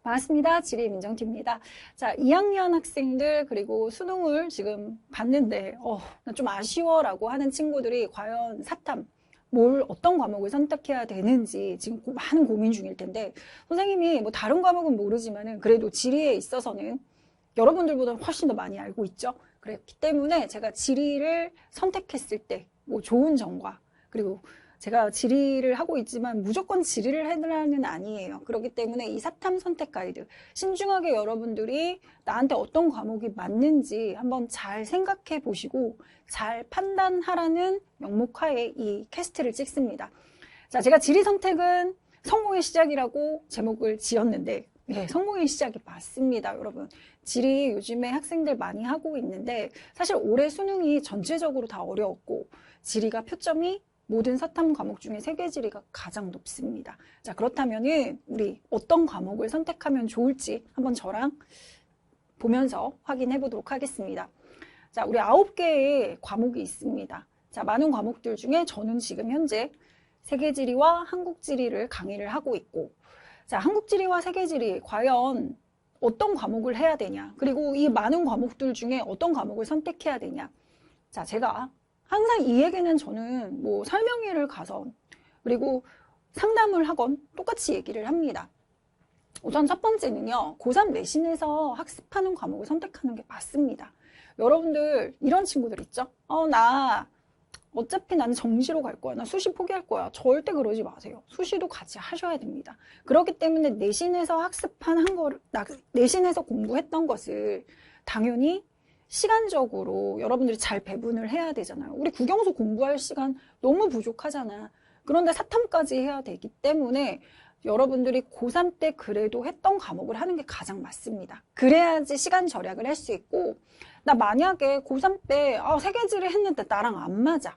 반갑습니다. 지리 민정팀입니다. 자, 2학년 학생들 그리고 수능을 지금 봤는데 나 좀 아쉬워라고 하는 친구들이 과연 사탐 어떤 과목을 선택해야 되는지 지금 많은 고민 중일 텐데, 선생님이 뭐 다른 과목은 모르지만은 그래도 지리에 있어서는 여러분들보다 훨씬 더 많이 알고 있죠. 그렇기 때문에 제가 지리를 선택했을 때 뭐 좋은 점과, 그리고 제가 지리를 하고 있지만 무조건 지리를 해라는 아니에요. 그렇기 때문에 이 사탐 선택 가이드, 신중하게 여러분들이 나한테 어떤 과목이 맞는지 한번 잘 생각해 보시고 잘 판단하라는 명목하에 이 캐스트를 찍습니다. 자, 제가 지리 선택은 성공의 시작이라고 제목을 지었는데, 네, 성공의 시작이 맞습니다, 여러분. 지리 요즘에 학생들 많이 하고 있는데, 사실 올해 수능이 전체적으로 다 어려웠고, 지리가 표점이 모든 사탐 과목 중에 세계지리가 가장 높습니다. 자, 그렇다면은 우리 어떤 과목을 선택하면 좋을지 한번 저랑 보면서 확인해 보도록 하겠습니다. 자, 우리 9개의 과목이 있습니다. 자, 많은 과목들 중에 저는 지금 현재 세계지리와 한국지리를 강의를 하고 있고, 자, 한국지리와 세계지리 과연 어떤 과목을 해야 되냐, 그리고 이 많은 과목들 중에 어떤 과목을 선택해야 되냐. 자, 제가 항상 이 얘기는 저는 뭐 설명회를 가선 그리고 상담을 하건 똑같이 얘기를 합니다. 우선 첫 번째는요, 고3 내신에서 학습하는 과목을 선택하는 게 맞습니다. 여러분들 이런 친구들 있죠? 나 어차피 나는 정시로 갈 거야. 나 수시 포기할 거야. 절대 그러지 마세요. 수시도 같이 하셔야 됩니다. 그렇기 때문에 내신에서 내신에서 공부했던 것을 당연히 시간적으로 여러분들이 잘 배분을 해야 되잖아요. 우리 국영수 공부할 시간 너무 부족하잖아. 그런데 사탐까지 해야 되기 때문에 여러분들이 고3 때 그래도 했던 과목을 하는 게 가장 맞습니다. 그래야지 시간 절약을 할 수 있고, 나 만약에 고3 때 세계지를 했는데 나랑 안 맞아.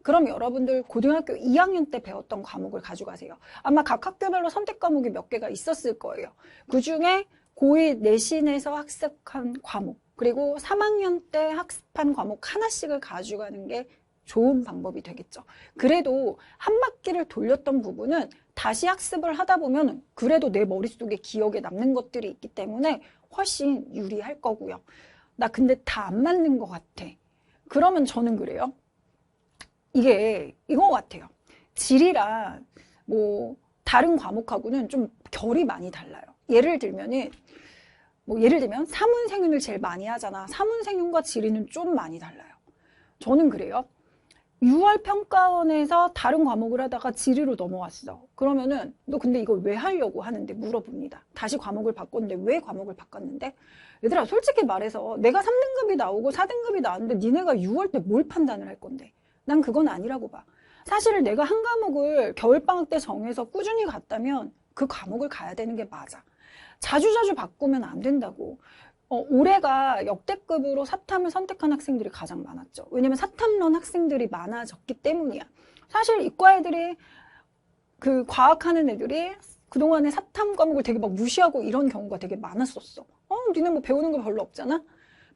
그럼 여러분들 고등학교 2학년 때 배웠던 과목을 가져가세요. 아마 각 학교별로 선택 과목이 몇 개가 있었을 거예요. 그중에 고2 내신에서 학습한 과목, 그리고 3학년 때 학습한 과목 하나씩을 가져가는 게 좋은 방법이 되겠죠. 그래도 한 바퀴를 돌렸던 부분은 다시 학습을 하다 보면 그래도 내 머릿속에 기억에 남는 것들이 있기 때문에 훨씬 유리할 거고요. 나 근데 다 안 맞는 것 같아. 그러면 저는 그래요. 이게 이거 같아요. 지리랑 뭐 다른 과목하고는 좀 결이 많이 달라요. 예를 들면 사문생윤을 제일 많이 하잖아. 사문생윤과 지리는 좀 많이 달라요. 저는 그래요. 6월 평가원에서 다른 과목을 하다가 지리로 넘어왔어. 그러면은 너 근데 이걸 왜 하려고 하는데 물어봅니다. 다시 과목을 바꿨는데 왜 과목을 바꿨는데? 얘들아, 솔직히 말해서 내가 3등급이 나오고 4등급이 나왔는데 니네가 6월 때 뭘 판단을 할 건데? 난 그건 아니라고 봐. 사실 내가 한 과목을 겨울방학 때 정해서 꾸준히 갔다면 그 과목을 가야 되는 게 맞아. 자주자주 바꾸면 안 된다고. 올해가 역대급으로 사탐을 선택한 학생들이 가장 많았죠. 왜냐면 사탐런 학생들이 많아졌기 때문이야. 사실 이과 애들이 그 과학하는 애들이 그동안에 사탐 과목을 되게 막 무시하고 이런 경우가 되게 많았었어. 니네 뭐 배우는 거 별로 없잖아?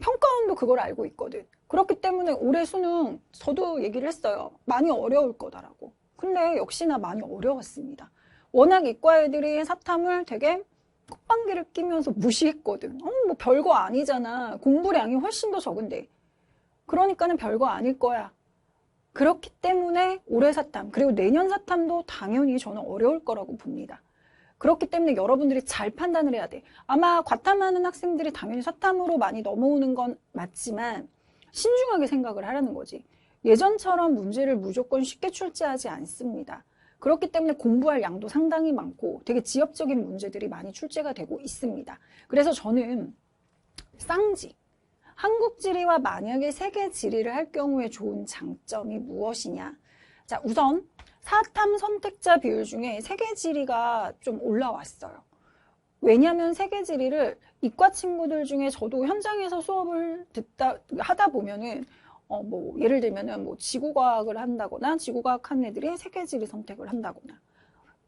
평가원도 그걸 알고 있거든. 그렇기 때문에 올해 수능 저도 얘기를 했어요. 많이 어려울 거다라고. 근데 역시나 많이 어려웠습니다. 워낙 이과 애들이 사탐을 되게 콧방귀를 끼면서 무시했거든. 뭐 별거 아니잖아. 공부량이 훨씬 더 적은데. 그러니까는 별거 아닐 거야. 그렇기 때문에 올해 사탐, 그리고 내년 사탐도 당연히 저는 어려울 거라고 봅니다. 그렇기 때문에 여러분들이 잘 판단을 해야 돼. 아마 과탐하는 학생들이 당연히 사탐으로 많이 넘어오는 건 맞지만 신중하게 생각을 하라는 거지. 예전처럼 문제를 무조건 쉽게 출제하지 않습니다. 그렇기 때문에 공부할 양도 상당히 많고 되게 지엽적인 문제들이 많이 출제가 되고 있습니다. 그래서 저는 쌍지, 한국지리와 만약에 세계지리를 할 경우에 좋은 장점이 무엇이냐. 자, 우선 사탐 선택자 비율 중에 세계지리가 좀 올라왔어요. 왜냐하면 세계지리를 이과 친구들 중에 저도 현장에서 수업을 하다 보면은 예를 들면은 지구과학을 한다거나 지구과학 하는 애들이 세계지리 선택을 한다거나,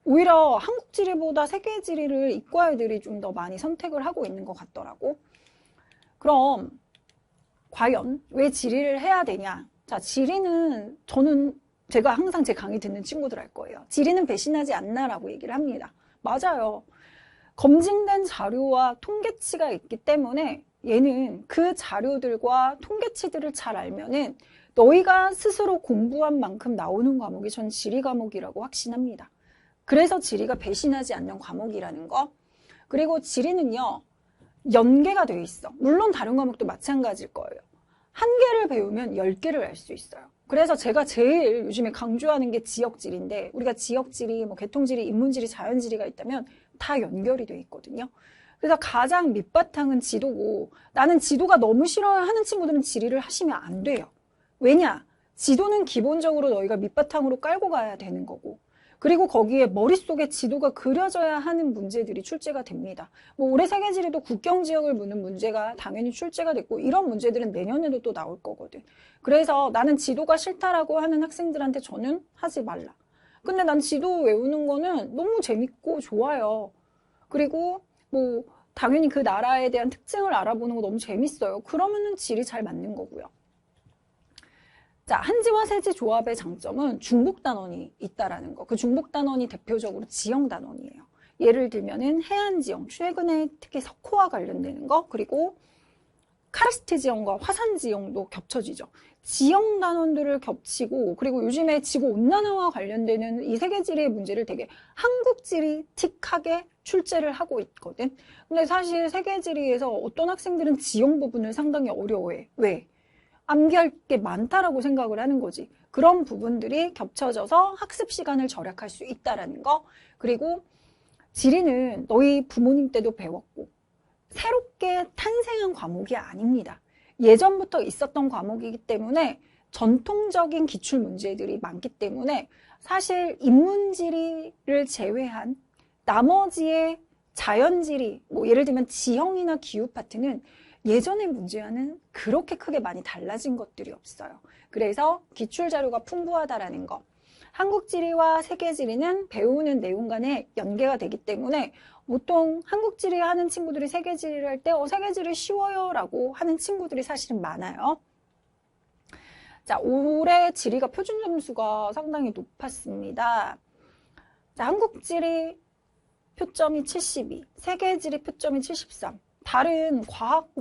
오히려 한국지리보다 세계지리를 이과 애들이 좀 더 많이 선택을 하고 있는 것 같더라고. 그럼 과연 왜 지리를 해야 되냐? 자, 지리는 제가 항상 제 강의 듣는 친구들 할 거예요. 지리는 배신하지 않나라고 얘기를 합니다. 맞아요. 검증된 자료와 통계치가 있기 때문에 얘는 그 자료들과 통계치들을 잘 알면은 너희가 스스로 공부한 만큼 나오는 과목이 전 지리 과목이라고 확신합니다. 그래서 지리가 배신하지 않는 과목이라는 거. 그리고 지리는요, 연계가 돼 있어. 물론 다른 과목도 마찬가지일 거예요. 한 개를 배우면 10개를 알 수 있어요. 그래서 제가 제일 요즘에 강조하는 게 지역지리인데, 우리가 지역지리, 뭐 개통지리, 인문지리, 자연지리가 있다면 다 연결이 돼 있거든요. 그래서 가장 밑바탕은 지도고, 나는 지도가 너무 싫어하는 친구들은 지리를 하시면 안 돼요. 왜냐? 지도는 기본적으로 너희가 밑바탕으로 깔고 가야 되는 거고, 그리고 거기에 머릿속에 지도가 그려져야 하는 문제들이 출제가 됩니다. 뭐 올해 세계지리도 국경지역을 묻는 문제가 당연히 출제가 됐고, 이런 문제들은 내년에도 또 나올 거거든. 그래서 나는 지도가 싫다라고 하는 학생들한테 저는 하지 말라. 근데 난 지도 외우는 거는 너무 재밌고 좋아요. 그리고 뭐 당연히 그 나라에 대한 특징을 알아보는 거 너무 재밌어요. 그러면은 지리 잘 맞는 거고요. 자, 한지와 세지 조합의 장점은 중복 단원이 있다라는 거. 그 중복 단원이 대표적으로 지형 단원이에요. 예를 들면은 해안 지형, 최근에 특히 석호와 관련되는 거, 그리고 카르스트 지형과 화산 지형도 겹쳐지죠. 지형 단원들을 겹치고, 그리고 요즘에 지구 온난화와 관련되는 이 세계지리의 문제를 되게 한국지리 틱하게 출제를 하고 있거든. 근데 사실 세계지리에서 어떤 학생들은 지형 부분을 상당히 어려워해. 왜? 암기할 게 많다라고 생각을 하는 거지. 그런 부분들이 겹쳐져서 학습 시간을 절약할 수 있다라는 거. 그리고 지리는 너희 부모님 때도 배웠고 새롭게 탄생한 과목이 아닙니다. 예전부터 있었던 과목이기 때문에 전통적인 기출 문제들이 많기 때문에 사실 인문지리를 제외한 나머지의 자연지리, 뭐 예를 들면 지형이나 기후 파트는 예전의 문제와는 그렇게 크게 많이 달라진 것들이 없어요. 그래서 기출 자료가 풍부하다라는 거. 한국지리와 세계지리는 배우는 내용 간에 연계가 되기 때문에 보통 한국지리 하는 친구들이 세계지리를 할 때 세계지리 쉬워요 라고 하는 친구들이 사실은 많아요. 자, 올해 지리가 표준 점수가 상당히 높았습니다. 자, 한국지리 표점이 72, 세계지리 표점이 73. 다른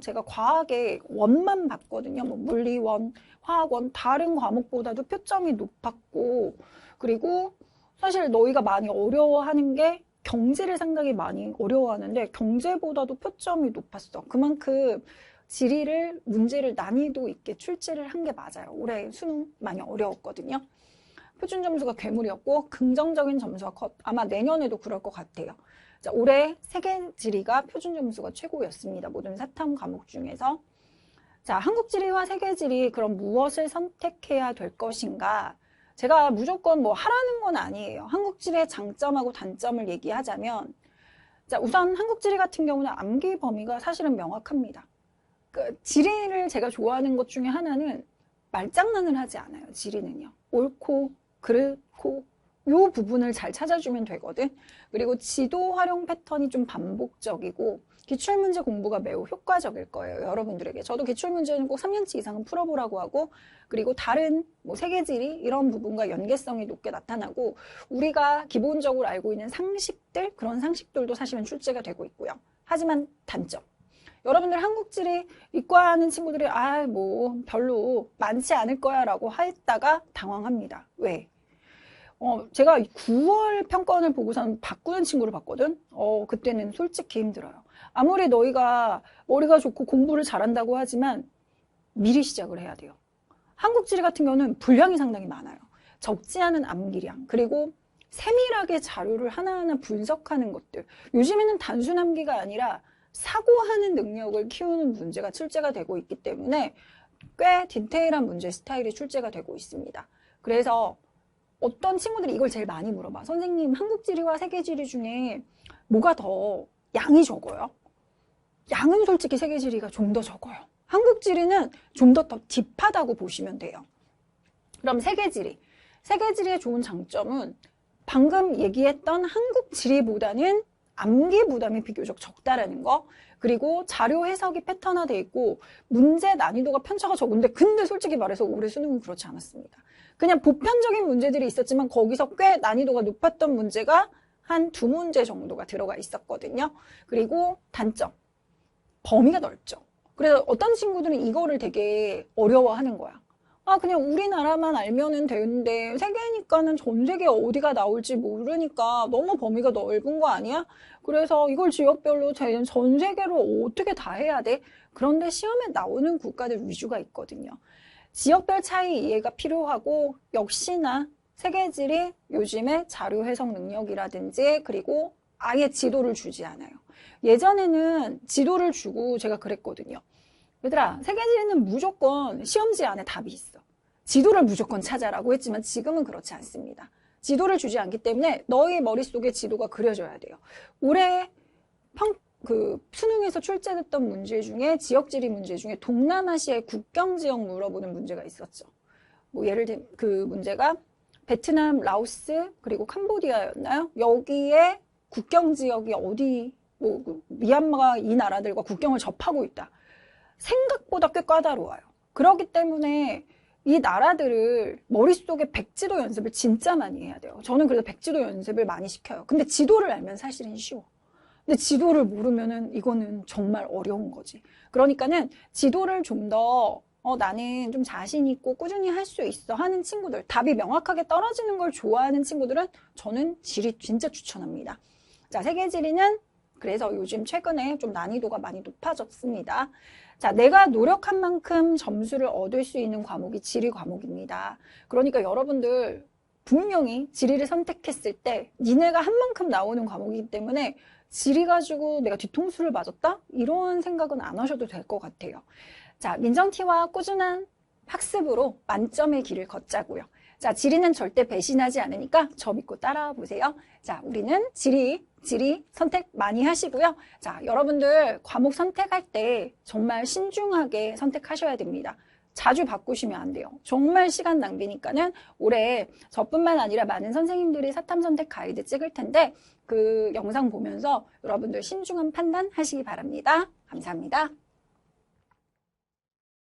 제가 과학의 원만 봤거든요. 뭐 물리원, 화학원, 다른 과목보다도 표점이 높았고, 그리고 사실 너희가 많이 어려워하는 게 경제를 상당히 많이 어려워하는데 경제보다도 표점이 높았어. 그만큼 지리를 문제를 난이도 있게 출제를 한 게 맞아요. 올해 수능 많이 어려웠거든요. 표준 점수가 괴물이었고 긍정적인 점수가 아마 내년에도 그럴 것 같아요. 자, 올해 세계지리가 표준 점수가 최고였습니다. 모든 사탐 과목 중에서. 자, 한국지리와 세계지리 그럼 무엇을 선택해야 될 것인가? 제가 무조건 뭐 하라는 건 아니에요. 한국지리의 장점하고 단점을 얘기하자면, 자, 우선 한국지리 같은 경우는 암기 범위가 사실은 명확합니다. 그 지리를 제가 좋아하는 것 중에 하나는 말장난을 하지 않아요. 지리는요. 옳고 그렇고 요 부분을 잘 찾아주면 되거든. 그리고 지도 활용 패턴이 좀 반복적이고 기출문제 공부가 매우 효과적일 거예요. 여러분들에게. 저도 기출문제는 꼭 3년치 이상은 풀어보라고 하고, 그리고 다른 뭐 세계지리 이런 부분과 연계성이 높게 나타나고 우리가 기본적으로 알고 있는 상식들, 그런 상식들도 사실은 출제가 되고 있고요. 하지만 단점. 여러분들 한국지리 이과하는 친구들이 뭐 별로 많지 않을 거야 라고 했다가 당황합니다. 왜? 제가 9월 평가원을 보고서는 바꾸는 친구를 봤거든. 그때는 솔직히 힘들어요. 아무리 너희가 머리가 좋고 공부를 잘한다고 하지만 미리 시작을 해야 돼요. 한국지리 같은 경우는 분량이 상당히 많아요. 적지 않은 암기량, 그리고 세밀하게 자료를 하나하나 분석하는 것들. 요즘에는 단순 암기가 아니라 사고하는 능력을 키우는 문제가 출제가 되고 있기 때문에 꽤 디테일한 문제 스타일이 출제가 되고 있습니다. 그래서 어떤 친구들이 이걸 제일 많이 물어봐. 선생님, 한국지리와 세계지리 중에 뭐가 더 양이 적어요? 양은 솔직히 세계지리가 좀 더 적어요. 한국지리는 좀 더 딥하다고 보시면 돼요. 그럼 세계지리의 좋은 장점은 방금 얘기했던 한국지리보다는 암기 부담이 비교적 적다라는 거. 그리고 자료 해석이 패턴화되어 있고 문제 난이도가 편차가 적은데, 근데 솔직히 말해서 올해 수능은 그렇지 않았습니다. 그냥 보편적인 문제들이 있었지만 거기서 꽤 난이도가 높았던 문제가 한 2문제 정도가 들어가 있었거든요. 그리고 단점, 범위가 넓죠. 그래서 어떤 친구들은 이거를 되게 어려워하는 거야. 아, 그냥 우리나라만 알면은 되는데 세계니까는 전 세계 어디가 나올지 모르니까 너무 범위가 넓은 거 아니야? 그래서 이걸 지역별로 전 세계로 어떻게 다 해야 돼? 그런데 시험에 나오는 국가들 위주가 있거든요. 지역별 차이 이해가 필요하고 역시나 세계지리 요즘에 자료 해석 능력이라든지 그리고 아예 지도를 주지 않아요. 예전에는 지도를 주고 제가 그랬거든요. 얘들아, 세계지리는 무조건 시험지 안에 답이 있어. 지도를 무조건 찾아라고 했지만 지금은 그렇지 않습니다. 지도를 주지 않기 때문에 너희 머릿속에 지도가 그려져야 돼요. 올해 수능에서 출제됐던 문제 중에 지역지리 문제 중에 동남아시아의 국경 지역 물어보는 문제가 있었죠. 뭐 예를 들면 그 문제가 베트남, 라오스 그리고 캄보디아였나요? 여기에 국경 지역이 어디 미얀마가 이 나라들과 국경을 접하고 있다. 생각보다 꽤 까다로워요. 그렇기 때문에 이 나라들을 머릿속에 백지도 연습을 진짜 많이 해야 돼요. 저는 그래서 백지도 연습을 많이 시켜요. 근데 지도를 알면 사실은 쉬워. 근데 지도를 모르면은 이거는 정말 어려운 거지. 그러니까는 지도를 좀 더 나는 좀 자신 있고 꾸준히 할 수 있어 하는 친구들, 답이 명확하게 떨어지는 걸 좋아하는 친구들은 저는 지리 진짜 추천합니다. 자, 세계지리는 그래서 요즘 최근에 좀 난이도가 많이 높아졌습니다. 자, 내가 노력한 만큼 점수를 얻을 수 있는 과목이 지리 과목입니다. 그러니까 여러분들 분명히 지리를 선택했을 때 니네가 한 만큼 나오는 과목이기 때문에 지리 가지고 내가 뒤통수를 맞았다? 이런 생각은 안 하셔도 될 것 같아요. 자, 민정티와 꾸준한 학습으로 만점의 길을 걷자고요. 자, 지리는 절대 배신하지 않으니까 저 믿고 따라와 보세요. 자, 우리는 지리 선택 많이 하시고요. 자, 여러분들 과목 선택할 때 정말 신중하게 선택하셔야 됩니다. 자주 바꾸시면 안 돼요. 정말 시간 낭비니까는 올해 저뿐만 아니라 많은 선생님들이 사탐 선택 가이드 찍을 텐데 그 영상 보면서 여러분들 신중한 판단 하시기 바랍니다. 감사합니다.